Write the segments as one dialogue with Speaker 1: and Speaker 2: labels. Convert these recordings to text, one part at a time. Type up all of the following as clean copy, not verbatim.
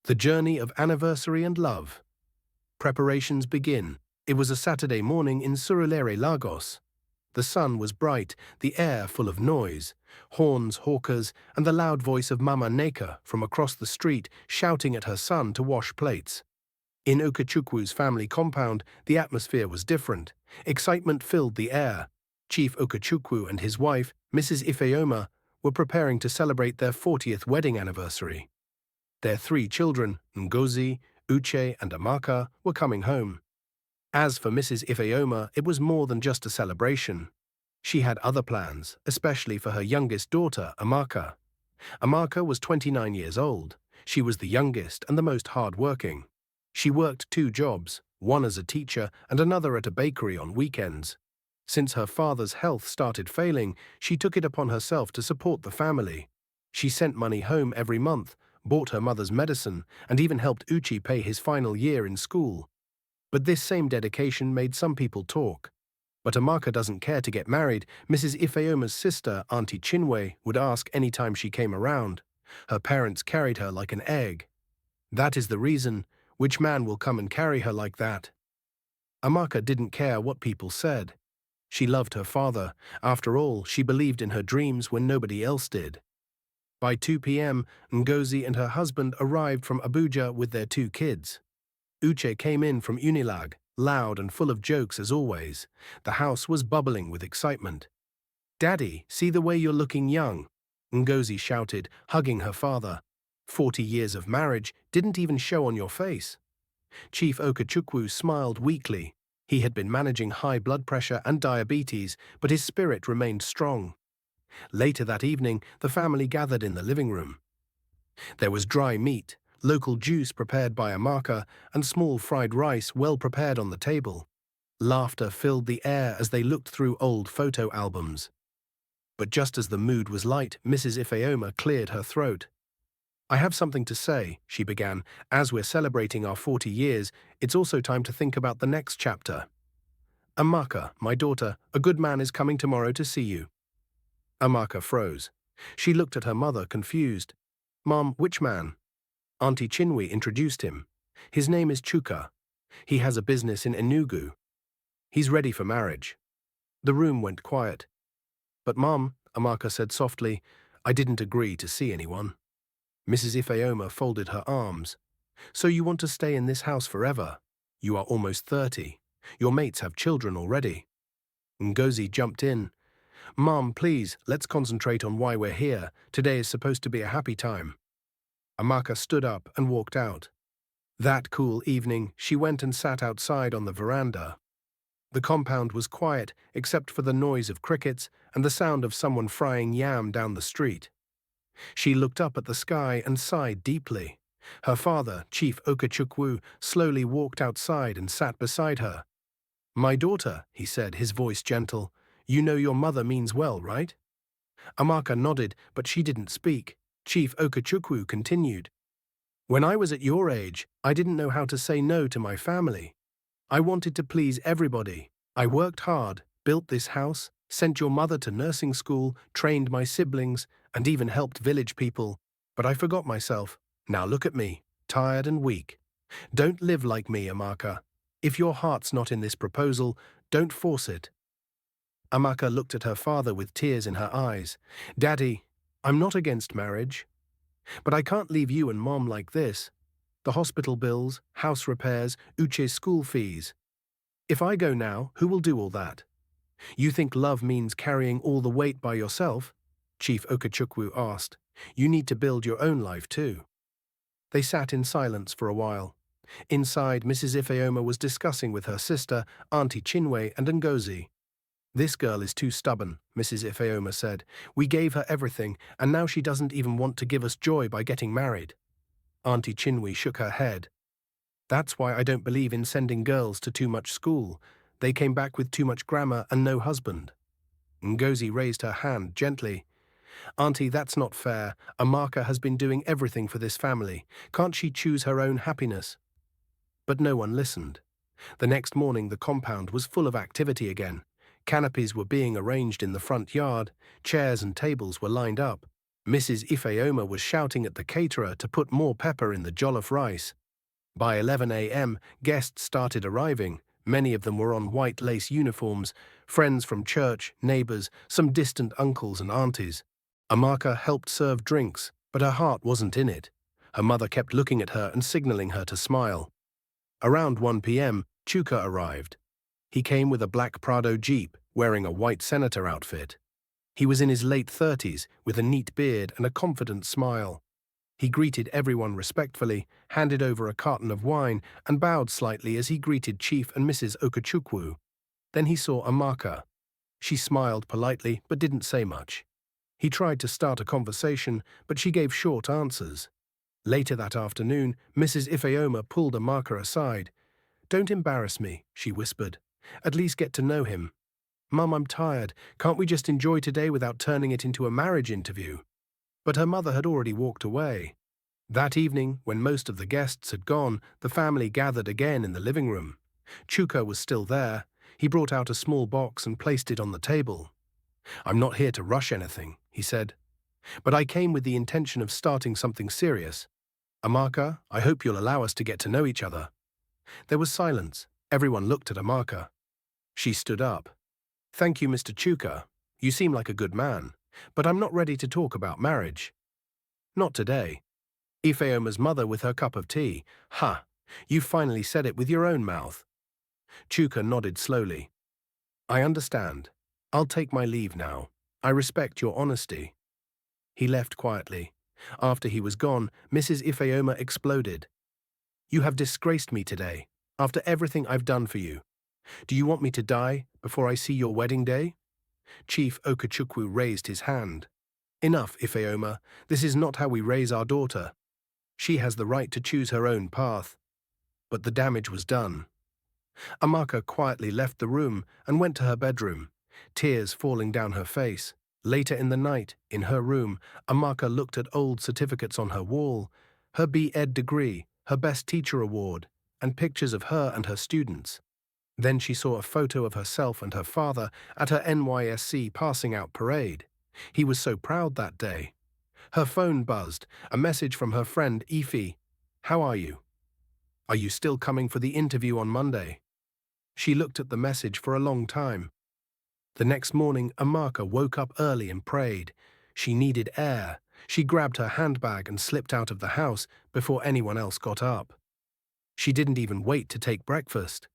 Speaker 1: The journey of anniversary and love. Preparations begin. It was a Saturday morning in Surulere, Lagos. The sun was bright, the air full of noise, horns, hawkers, and the loud voice of Mama Neka from across the street shouting at her son to wash plates. In Okachukwu's family compound, the atmosphere was different. Excitement filled the air. Chief Okachukwu and his wife, Mrs. Ifeoma, were preparing to celebrate their 40th wedding anniversary. Their 3 children, Ngozi, Uche, and Amaka, were coming home. As for Mrs. Ifeoma, it was more than just a celebration. She had other plans, especially for her youngest daughter, Amaka. Amaka was 29 years old. She was the youngest and the most hard-working. She worked 2 jobs, one as a teacher and another at a bakery on weekends. Since her father's health started failing, she took it upon herself to support the family. She sent money home every month, bought her mother's medicine, and even helped Uchi pay his final year in school. But this same dedication made some people talk. But Amaka doesn't care to get married. Mrs. Ifeoma's sister, Auntie Chinwe, would ask any time she came around. Her parents carried her like an egg. That is the reason. Which man will come and carry her like that? Amaka didn't care what people said. She loved her father. After all, she believed in her dreams when nobody else did. By 2 p.m., Ngozi and her husband arrived from Abuja with their 2 kids. Uche came in from Unilag, loud and full of jokes as always. The house was bubbling with excitement. "Daddy, see the way you're looking young," Ngozi shouted, hugging her father. 40 years of marriage didn't even show on your face. Chief Okachukwu smiled weakly. He had been managing high blood pressure and diabetes, but his spirit remained strong. Later that evening, the family gathered in the living room. There was dry meat, local juice prepared by Amaka, and small fried rice well prepared on the table. Laughter filled the air as they looked through old photo albums. But just as the mood was light, Mrs. Ifeoma cleared her throat. "I have something to say," she began. "As we're celebrating our 40 years, it's also time to think about the next chapter. Amaka, my daughter, a good man is coming tomorrow to see you." Amaka froze. She looked at her mother, confused. "Mom, which man?" Auntie Chinwe introduced him. "His name is Chuka. He has a business in Enugu. He's ready for marriage." The room went quiet. "But Mom," Amaka said softly, "I didn't agree to see anyone." Mrs. Ifeoma folded her arms. "So you want to stay in this house forever? You are almost 30. Your mates have children already." Ngozi jumped in. "Mom, please, let's concentrate on why we're here. Today is supposed to be a happy time." Amaka stood up and walked out. That cool evening, she went and sat outside on the veranda. The compound was quiet except for the noise of crickets and the sound of someone frying yam down the street. She looked up at the sky and sighed deeply. Her father, Chief Okachukwu, slowly walked outside and sat beside her. "My daughter," he said, his voice gentle, "you know your mother means well, right?" Amaka nodded, but she didn't speak. Chief Okachukwu continued. "When I was at your age, I didn't know how to say no to my family. I wanted to please everybody. I worked hard, built this house, sent your mother to nursing school, trained my siblings, and even helped village people. But I forgot myself. Now look at me, tired and weak. Don't live like me, Amaka. If your heart's not in this proposal, don't force it." Amaka looked at her father with tears in her eyes. "Daddy, I'm not against marriage. But I can't leave you and Mom like this. The hospital bills, house repairs, Uche's school fees. If I go now, who will do all that? You think love means carrying all the weight by yourself?" Chief Okachukwu asked. "You need to build your own life too." They sat in silence for a while. Inside, Mrs. Ifeoma was discussing with her sister, Auntie Chinwe and Ngozi. "This girl is too stubborn," Mrs. Ifeoma said. "We gave her everything, and now she doesn't even want to give us joy by getting married." Auntie Chinwe shook her head. "That's why I don't believe in sending girls to too much school. They came back with too much grammar and no husband." Ngozi raised her hand gently. "Auntie, that's not fair. Amaka has been doing everything for this family. Can't she choose her own happiness?" But no one listened. The next morning the compound was full of activity again. Canopies were being arranged in the front yard, chairs and tables were lined up. Mrs. Ifeoma was shouting at the caterer to put more pepper in the jollof rice. By 11 a.m., guests started arriving. Many of them were on white lace uniforms, friends from church, neighbors, some distant uncles and aunties. Amaka helped serve drinks, but her heart wasn't in it. Her mother kept looking at her and signaling her to smile. Around 1 p.m., Chuka arrived. He came with a black Prado Jeep, wearing a white senator outfit. He was in his late 30s, with a neat beard and a confident smile. He greeted everyone respectfully, handed over a carton of wine, and bowed slightly as he greeted Chief and Mrs. Okechukwu. Then he saw Amaka. She smiled politely but didn't say much. He tried to start a conversation, but she gave short answers. Later that afternoon, Mrs. Ifeoma pulled Amaka aside. "Don't embarrass me," she whispered. "At least get to know him." "Mum, I'm tired. Can't we just enjoy today without turning it into a marriage interview?" But her mother had already walked away. That evening, when most of the guests had gone, the family gathered again in the living room. Chuka was still there. He brought out a small box and placed it on the table. "I'm not here to rush anything," he said. "But I came with the intention of starting something serious. Amaka, I hope you'll allow us to get to know each other." There was silence. Everyone looked at Amaka. She stood up. "Thank you, Mr. Chuka. You seem like a good man. But I'm not ready to talk about marriage." "Not today." Ifeoma's mother with her cup of tea. "Ha! You finally said it with your own mouth." Chuka nodded slowly. "I understand. I'll take my leave now. I respect your honesty." He left quietly. After he was gone, Mrs. Ifeoma exploded. "You have disgraced me today, after everything I've done for you. Do you want me to die before I see your wedding day?" Chief Okechukwu raised his hand. "Enough, Ifeoma. This is not how we raise our daughter. She has the right to choose her own path." But the damage was done. Amaka quietly left the room and went to her bedroom, tears falling down her face. Later in the night, in her room, Amaka looked at old certificates on her wall, her B.Ed degree, her best teacher award, and pictures of her and her students. Then she saw a photo of herself and her father at her NYSC passing out parade. He was so proud that day. Her phone buzzed, a message from her friend Ife. "How are you? Are you still coming for the interview on Monday?" She looked at the message for a long time. The next morning, Amaka woke up early and prayed. She needed air. She grabbed her handbag and slipped out of the house before anyone else got up. She didn't even wait to take breakfast.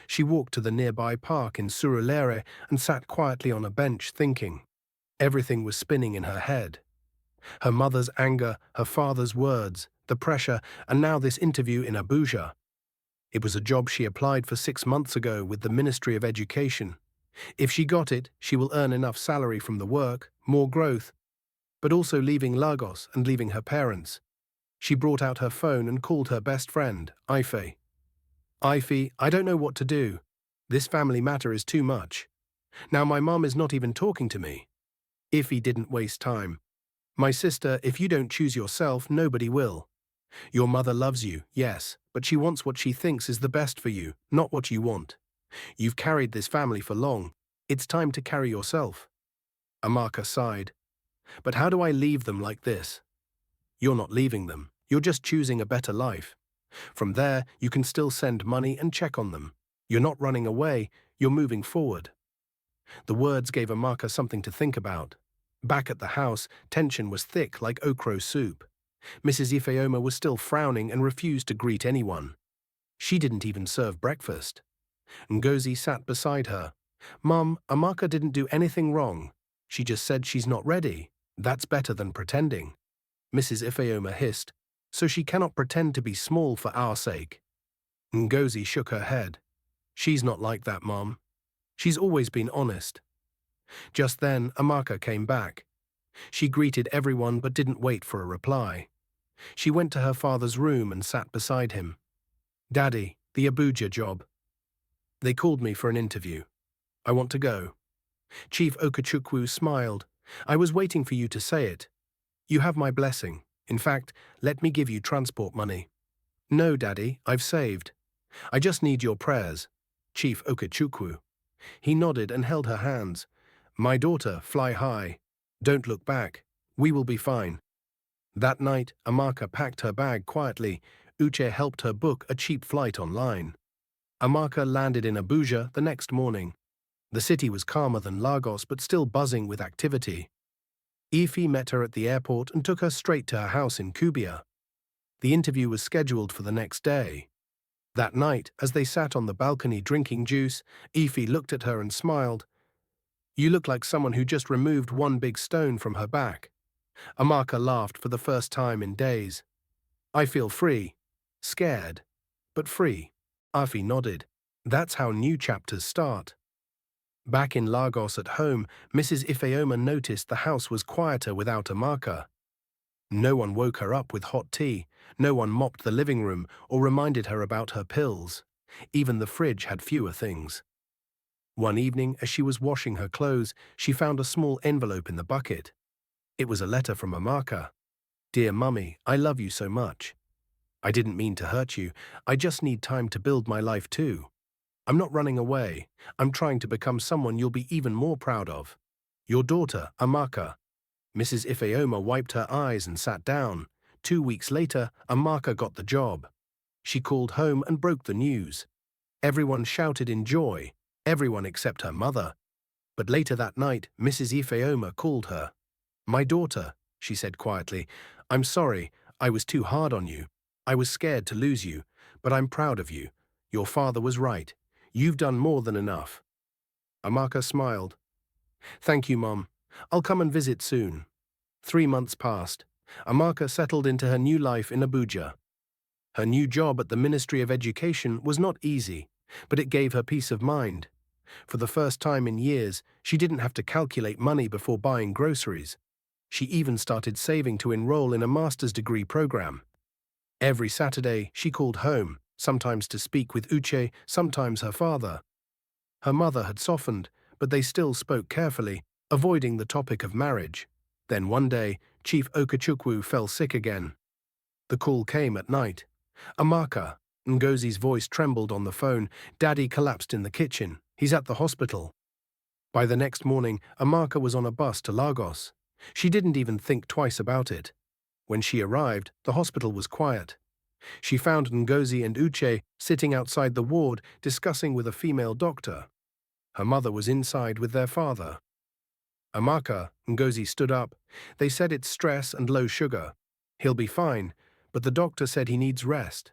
Speaker 1: She walked to the nearby park in Surulere and sat quietly on a bench thinking. Everything was spinning in her head. Her mother's anger, her father's words, the pressure, and now this interview in Abuja. It was a job she applied for 6 months ago with the Ministry of Education. If she got it, she will earn enough salary from the work, more growth, but also leaving Lagos and leaving her parents. She brought out her phone and called her best friend, Ife. "Ife, I don't know what to do. This family matter is too much. Now my mom is not even talking to me." Ife didn't waste time. "My sister, if you don't choose yourself, nobody will. Your mother loves you, yes, but she wants what she thinks is the best for you, not what you want. You've carried this family for long. It's time to carry yourself." Amaka sighed. "But how do I leave them like this?" "You're not leaving them. You're just choosing a better life. From there, you can still send money and check on them. You're not running away, you're moving forward." The words gave Amaka something to think about. Back at the house, tension was thick like okro soup. Mrs. Ifeoma was still frowning and refused to greet anyone. She didn't even serve breakfast. Ngozi sat beside her. "Mum, Amaka didn't do anything wrong. She just said she's not ready. That's better than pretending." Mrs. Ifeoma hissed. "So she cannot pretend to be small for our sake." Ngozi shook her head. "She's not like that, Mum. She's always been honest." Just then, Amaka came back. She greeted everyone but didn't wait for a reply. She went to her father's room and sat beside him. "Daddy, the Abuja job. They called me for an interview. I want to go." Chief Okechukwu smiled. "I was waiting for you to say it. You have my blessing. In fact, let me give you transport money." "No, Daddy, I've saved. I just need your prayers." Chief Okechukwu. He nodded and held her hands. "My daughter, fly high. Don't look back. We will be fine. That night, Amaka packed her bag quietly. Uche helped her book a cheap flight online. Amaka landed in Abuja the next morning. The city was calmer than Lagos but still buzzing with activity. Ife met her at the airport and took her straight to her house in Kubia. The interview was scheduled for the next day. That night, as they sat on the balcony drinking juice, Ife looked at her and smiled. "You look like someone who just removed one big stone from her back." Amaka laughed for the first time in days. "I feel free. Scared, but free." Ife nodded. That's how new chapters start. Back in Lagos at home, Mrs. Ifeoma noticed the house was quieter without Amaka. No one woke her up with hot tea, no one mopped the living room or reminded her about her pills. Even the fridge had fewer things. One evening, as she was washing her clothes, she found a small envelope in the bucket. It was a letter from Amaka. "Dear Mummy, I love you so much. I didn't mean to hurt you. I just need time to build my life too. I'm not running away. I'm trying to become someone you'll be even more proud of. Your daughter, Amaka." Mrs. Ifeoma wiped her eyes and sat down. 2 weeks later, Amaka got the job. She called home and broke the news. Everyone shouted in joy, everyone except her mother. But later that night, Mrs. Ifeoma called her. "My daughter," she said quietly, "I'm sorry, I was too hard on you. I was scared to lose you, but I'm proud of you. Your father was right. You've done more than enough." Amaka smiled. "Thank you, Mom. I'll come and visit soon." 3 months passed. Amaka settled into her new life in Abuja. Her new job at the Ministry of Education was not easy, but it gave her peace of mind. For the first time in years, she didn't have to calculate money before buying groceries. She even started saving to enroll in a master's degree program. Every Saturday, she called home, sometimes to speak with Uche, sometimes her father. Her mother had softened, but they still spoke carefully, avoiding the topic of marriage. Then one day, Chief Okechukwu fell sick again. The call came at night. "Amaka." Ngozi's voice trembled on the phone. "Daddy collapsed in the kitchen. He's at the hospital." By the next morning, Amaka was on a bus to Lagos. She didn't even think twice about it. When she arrived, the hospital was quiet. She found Ngozi and Uche sitting outside the ward discussing with a female doctor. Her mother was inside with their father. "Amaka," Ngozi stood up. "They said it's stress and low sugar. He'll be fine, but the doctor said he needs rest.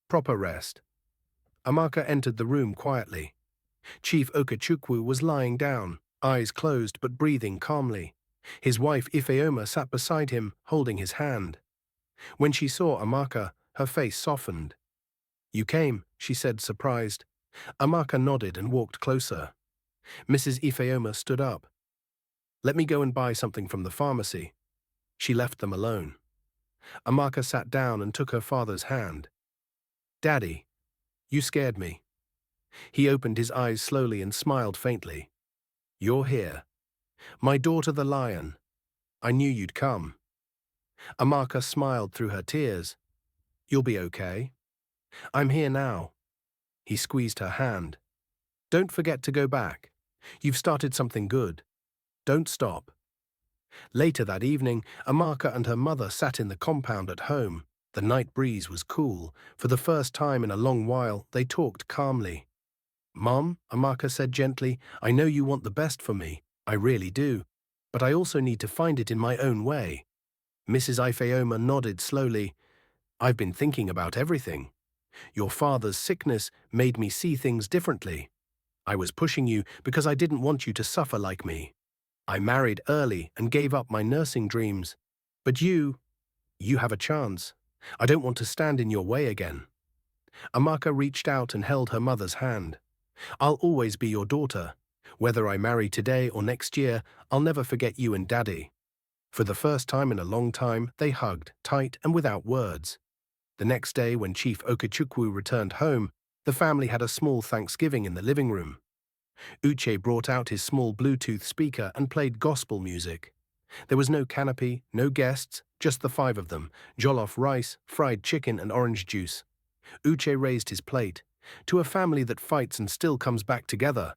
Speaker 1: Proper rest." Amaka entered the room quietly. Chief Okechukwu was lying down, eyes closed but breathing calmly. His wife Ifeoma sat beside him, holding his hand. When she saw Amaka, her face softened. "You came," she said, surprised. Amaka nodded and walked closer. Mrs. Ifeoma stood up. "Let me go and buy something from the pharmacy." She left them alone. Amaka sat down and took her father's hand. "Daddy, you scared me." He opened his eyes slowly and smiled faintly. "You're here. My daughter the lion. I knew you'd come." Amaka smiled through her tears. "You'll be okay. I'm here now." He squeezed her hand. "Don't forget to go back. You've started something good. Don't stop." Later that evening, Amaka and her mother sat in the compound at home. The night breeze was cool. For the first time in a long while, they talked calmly. "Mom," Amaka said gently, "I know you want the best for me. I really do. But I also need to find it in my own way." Mrs. Ifeoma nodded slowly. "I've been thinking about everything. Your father's sickness made me see things differently. I was pushing you because I didn't want you to suffer like me. I married early and gave up my nursing dreams. But you have a chance. I don't want to stand in your way again." Amaka reached out and held her mother's hand. "I'll always be your daughter. Whether I marry today or next year, I'll never forget you and Daddy." For the first time in a long time, they hugged, tight and without words. The next day, when Chief Okechukwu returned home, the family had a small Thanksgiving in the living room. Uche brought out his small Bluetooth speaker and played gospel music. There was no canopy, no guests, just the 5 of them, jollof rice, fried chicken and orange juice. Uche raised his plate. "To a family that fights and still comes back together."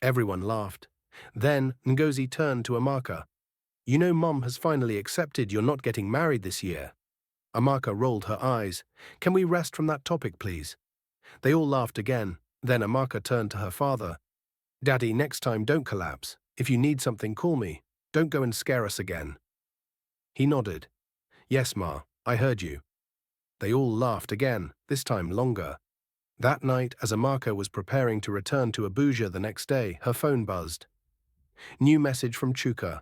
Speaker 1: Everyone laughed. Then Ngozi turned to Amaka. You know Mom has finally accepted you're not getting married this year. Amaka rolled her eyes. Can we rest from that topic, please? They all laughed again. Then Amaka turned to her father. Daddy, next time don't collapse. If you need something, call me. Don't go and scare us again. He nodded. Yes, Ma, I heard you. They all laughed again, this time longer. That night, as Amaka was preparing to return to Abuja the next day, her phone buzzed. New message from Chuka.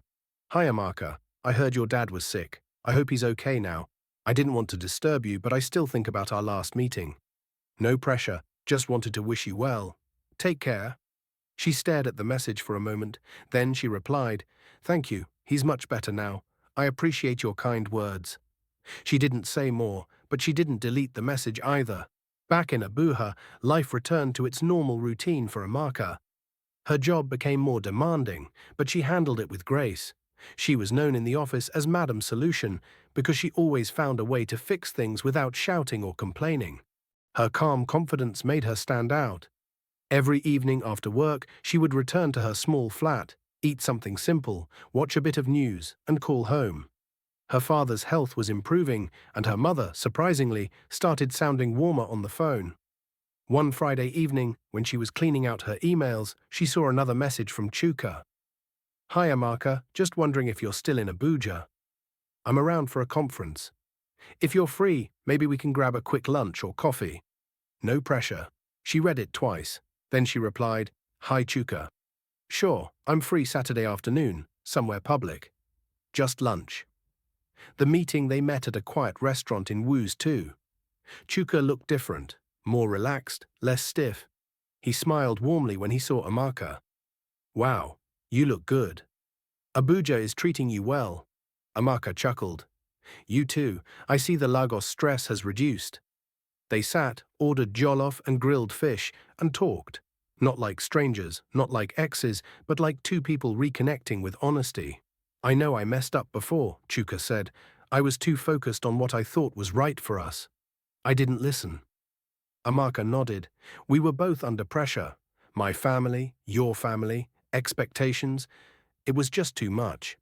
Speaker 1: Hi, Amaka. I heard your dad was sick. I hope he's okay now. I didn't want to disturb you, but I still think about our last meeting. No pressure, just wanted to wish you well. Take care. She stared at the message for a moment, then she replied, Thank you, he's much better now. I appreciate your kind words. She didn't say more, but she didn't delete the message either. Back in Abuja, life returned to its normal routine for Amaka. Her job became more demanding, but she handled it with grace. She was known in the office as Madam Solution because she always found a way to fix things without shouting or complaining. Her calm confidence made her stand out. Every evening after work, she would return to her small flat, eat something simple, watch a bit of news, and call home. Her father's health was improving, and her mother, surprisingly, started sounding warmer on the phone. One Friday evening, when she was cleaning out her emails, she saw another message from Chuka. Hi, Amaka, just wondering if you're still in Abuja. I'm around for a conference. If you're free, maybe we can grab a quick lunch or coffee. No pressure. She read it twice. Then she replied, Hi, Chuka. Sure, I'm free Saturday afternoon, somewhere public. Just lunch. The meeting they met at a quiet restaurant in Woos too. Chuka looked different, more relaxed, less stiff. He smiled warmly when he saw Amaka. Wow, you look good. Abuja is treating you well. Amaka chuckled. You too, I see the Lagos stress has reduced. They sat, ordered jollof and grilled fish, and talked. Not like strangers, not like exes, but like two people reconnecting with honesty. I know I messed up before, Chuka said. I was too focused on what I thought was right for us. I didn't listen. Amaka nodded. We were both under pressure. My family, your family, expectations. It was just too much.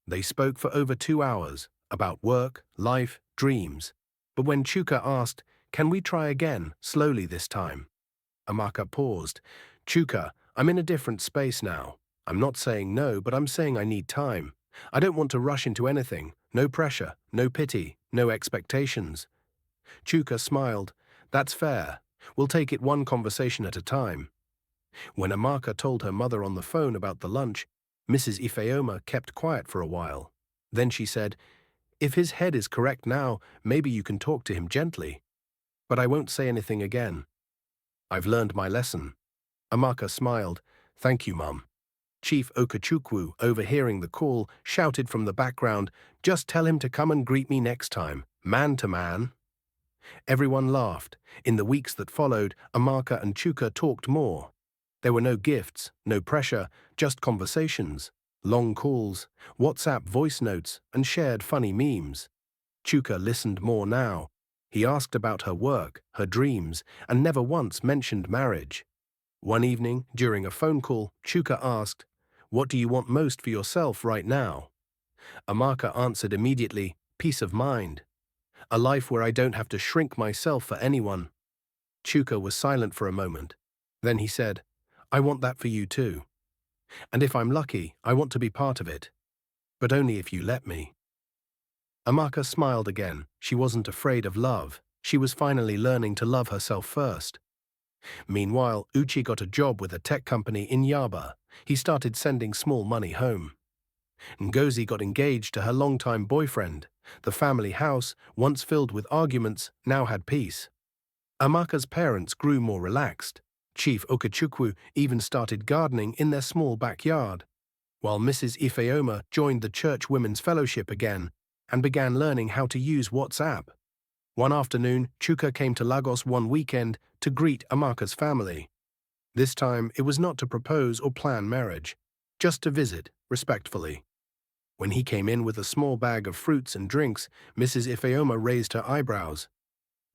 Speaker 1: They spoke for over 2 hours, about work, life, dreams. But when Chuka asked, Can we try again, slowly this time? Amaka paused. Chuka, I'm in a different space now. I'm not saying no, but I'm saying I need time. I don't want to rush into anything. No pressure, no pity, no expectations. Chuka smiled. That's fair. We'll take it one conversation at a time. When Amaka told her mother on the phone about the lunch, Mrs. Ifeoma kept quiet for a while. Then she said, If his head is correct now, maybe you can talk to him gently. But I won't say anything again. I've learned my lesson. Amaka smiled. Thank you, Mum. Chief Okechukwu, overhearing the call, shouted from the background, Just tell him to come and greet me next time, man to man. Everyone laughed. In the weeks that followed, Amaka and Chuka talked more. There were no gifts, no pressure, just conversations, long calls, WhatsApp voice notes, and shared funny memes. Chuka listened more now. He asked about her work, her dreams, and never once mentioned marriage. One evening, during a phone call, Chuka asked, What do you want most for yourself right now? Amaka answered immediately, Peace of mind. A life where I don't have to shrink myself for anyone. Chuka was silent for a moment. Then he said, I want that for you too. And if I'm lucky, I want to be part of it. But only if you let me. Amaka smiled again. She wasn't afraid of love. She was finally learning to love herself first. Meanwhile, Uchi got a job with a tech company in Yaba. He started sending small money home. Ngozi got engaged to her longtime boyfriend. The family house, once filled with arguments, now had peace. Amaka's parents grew more relaxed. Chief Okechukwu even started gardening in their small backyard, while Mrs. Ifeoma joined the Church Women's Fellowship again and began learning how to use WhatsApp. One afternoon, Chuka came to Lagos one weekend to greet Amaka's family. This time, it was not to propose or plan marriage, just to visit, respectfully. When he came in with a small bag of fruits and drinks, Mrs. Ifeoma raised her eyebrows.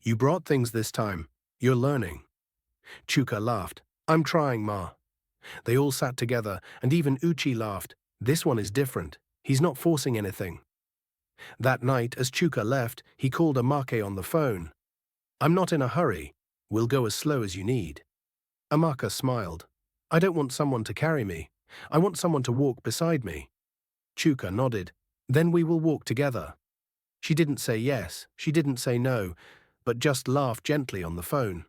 Speaker 1: You brought things this time. You're learning. Chuka laughed. I'm trying, Ma. They all sat together, and even Uchi laughed. This one is different. He's not forcing anything. That night, as Chuka left, he called Amaka on the phone. I'm not in a hurry. We'll go as slow as you need. Amaka smiled. I don't want someone to carry me. I want someone to walk beside me. Chuka nodded. Then we will walk together. She didn't say yes, she didn't say no, but just laughed gently on the phone.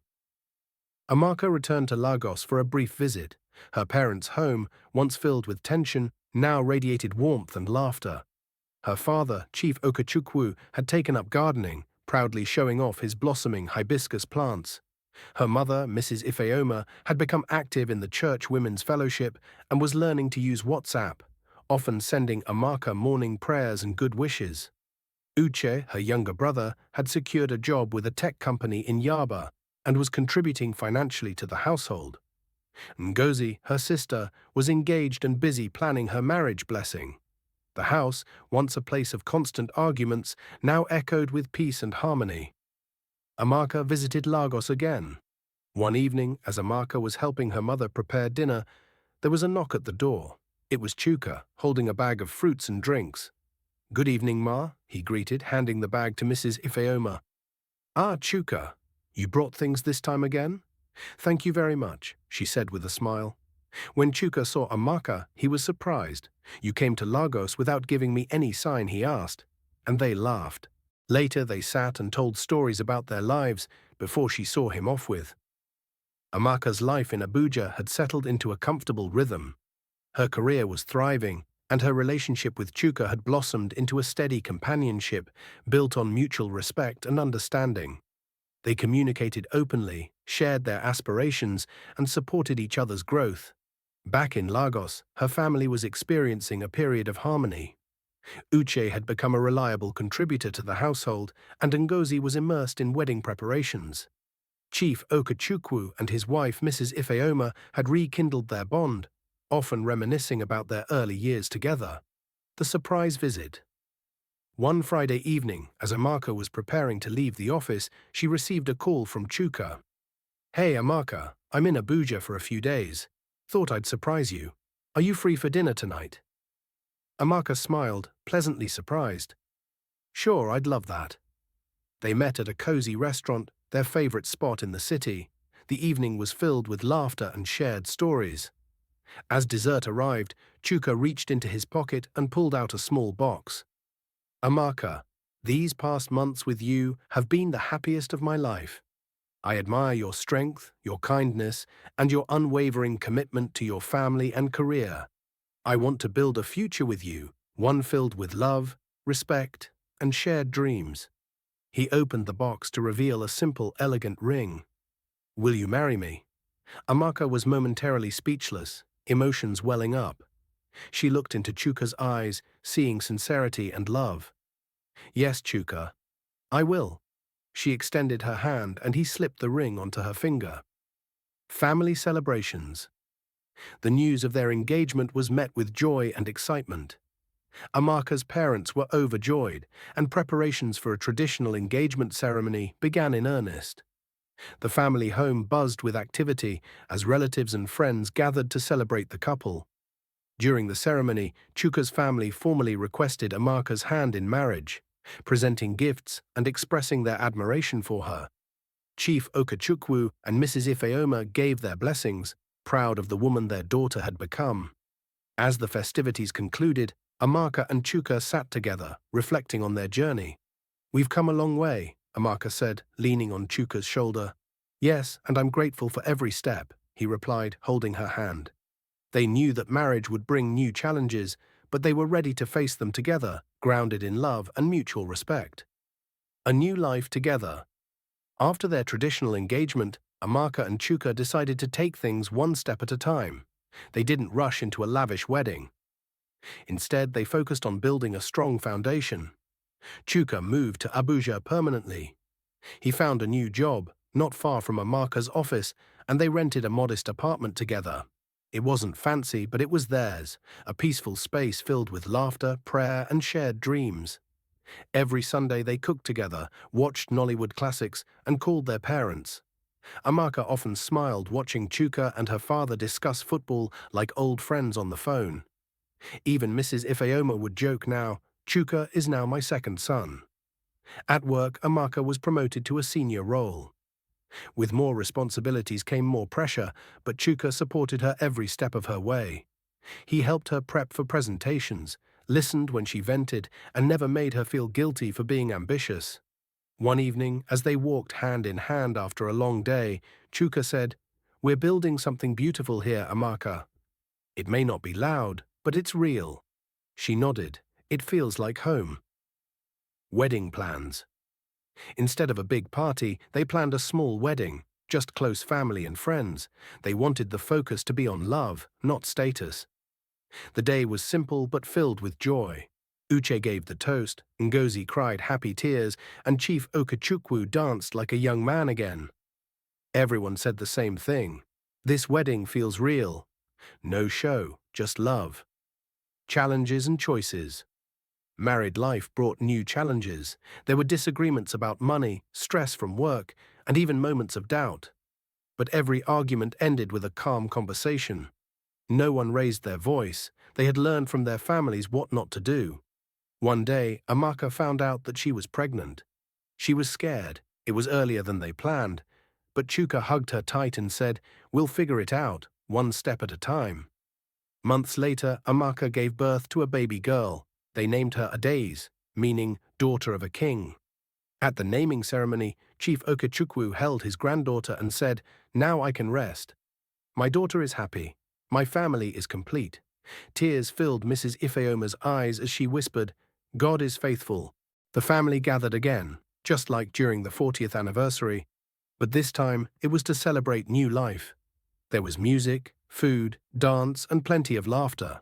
Speaker 1: Amaka returned to Lagos for a brief visit. Her parents' home, once filled with tension, now radiated warmth and laughter. Her father, Chief Okechukwu, had taken up gardening, proudly showing off his blossoming hibiscus plants. Her mother, Mrs. Ifeoma, had become active in the Church Women's Fellowship and was learning to use WhatsApp, often sending Amaka morning prayers and good wishes. Uche, her younger brother, had secured a job with a tech company in Yaba and was contributing financially to the household. Ngozi, her sister, was engaged and busy planning her marriage blessing. The house, once a place of constant arguments, now echoed with peace and harmony. Amaka visited Lagos again. One evening, as Amaka was helping her mother prepare dinner, there was a knock at the door. It was Chuka, holding a bag of fruits and drinks. Good evening, Ma, he greeted, handing the bag to Mrs. Ifeoma. Ah, Chuka, you brought things this time again? Thank you very much, she said with a smile. When Chuka saw Amaka, he was surprised. You came to Lagos without giving me any sign, he asked. And they laughed. Later they sat and told stories about their lives before she saw him off with. Amaka's life in Abuja had settled into a comfortable rhythm. Her career was thriving, and her relationship with Chuka had blossomed into a steady companionship built on mutual respect and understanding. They communicated openly, shared their aspirations, and supported each other's growth. Back in Lagos, her family was experiencing a period of harmony. Uche had become a reliable contributor to the household, and Ngozi was immersed in wedding preparations. Chief Okechukwu and his wife, Mrs. Ifeoma, had rekindled their bond, often reminiscing about their early years together. The surprise visit. One Friday evening, as Amaka was preparing to leave the office, she received a call from Chuka. Hey Amaka, I'm in Abuja for a few days. Thought I'd surprise you. Are you free for dinner tonight? Amaka smiled, pleasantly surprised. Sure, I'd love that. They met at a cozy restaurant, their favorite spot in the city. The evening was filled with laughter and shared stories. As dessert arrived, Chuka reached into his pocket and pulled out a small box. Amaka, these past months with you have been the happiest of my life. I admire your strength, your kindness, and your unwavering commitment to your family and career. I want to build a future with you, one filled with love, respect, and shared dreams. He opened the box to reveal a simple, elegant ring. Will you marry me? Amaka was momentarily speechless, emotions welling up. She looked into Chuka's eyes, seeing sincerity and love. Yes, Chuka, I will. She extended her hand and he slipped the ring onto her finger. Family celebrations. The news of their engagement was met with joy and excitement. Amaka's parents were overjoyed, and preparations for a traditional engagement ceremony began in earnest. The family home buzzed with activity as relatives and friends gathered to celebrate the couple. During the ceremony, Chuka's family formally requested Amaka's hand in marriage, presenting gifts and expressing their admiration for her. Chief Okechukwu and Mrs. Ifeoma gave their blessings, proud of the woman their daughter had become. As the festivities concluded, Amaka and Chuka sat together, reflecting on their journey. We've come a long way, Amaka said, leaning on Chuka's shoulder. Yes, and I'm grateful for every step, he replied, holding her hand. They knew that marriage would bring new challenges, but they were ready to face them together, grounded in love and mutual respect. A new life together. After their traditional engagement, Amaka and Chuka decided to take things one step at a time. They didn't rush into a lavish wedding. Instead, they focused on building a strong foundation. Chuka moved to Abuja permanently. He found a new job, not far from Amaka's office, and they rented a modest apartment together. It wasn't fancy, but it was theirs, a peaceful space filled with laughter, prayer, and shared dreams. Every Sunday they cooked together, watched Nollywood classics, and called their parents. Amaka often smiled watching Chuka and her father discuss football like old friends on the phone. Even Mrs. Ifeoma would joke now, Chuka is now my second son. At work, Amaka was promoted to a senior role. With more responsibilities came more pressure, but Chuka supported her every step of her way. He helped her prep for presentations, listened when she vented, and never made her feel guilty for being ambitious. One evening, as they walked hand in hand after a long day, Chuka said, "We're building something beautiful here, Amaka. It may not be loud, but it's real." She nodded. "It feels like home." Wedding plans. Instead of a big party, they planned a small wedding, just close family and friends. They wanted the focus to be on love, not status. The day was simple but filled with joy. Uche gave the toast, Ngozi cried happy tears, and Chief Okechukwu danced like a young man again. Everyone said the same thing. This wedding feels real. No show, just love. Challenges and choices. Married life brought new challenges. There were disagreements about money, stress from work, and even moments of doubt. But every argument ended with a calm conversation. No one raised their voice. They had learned from their families what not to do. One day, Amaka found out that she was pregnant. She was scared. It was earlier than they planned. But Chuka hugged her tight and said, "We'll figure it out, one step at a time." Months later, Amaka gave birth to a baby girl. They named her Adaze, meaning daughter of a king. At the naming ceremony, Chief Okechukwu held his granddaughter and said, "Now I can rest. My daughter is happy. My family is complete." Tears filled Mrs. Ifeoma's eyes as she whispered, "God is faithful." The family gathered again, just like during the 40th anniversary, but this time it was to celebrate new life. There was music, food, dance, and plenty of laughter.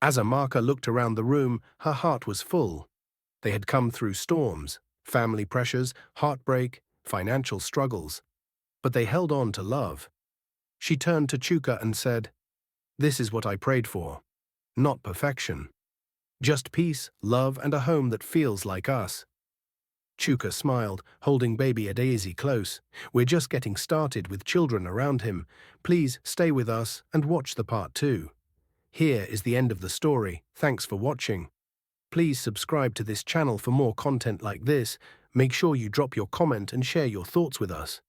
Speaker 1: As Amaka looked around the room, her heart was full. They had come through storms, family pressures, heartbreak, financial struggles, but they held on to love. She turned to Chuka and said, "This is what I prayed for. Not perfection. Just peace, love, and a home that feels like us." Chuka smiled, holding baby Adazi close. "We're just getting started with children around him. Please stay with us and watch the part 2. Here is the end of the story. Thanks for watching. Please subscribe to this channel for more content like this. Make sure you drop your comment and share your thoughts with us.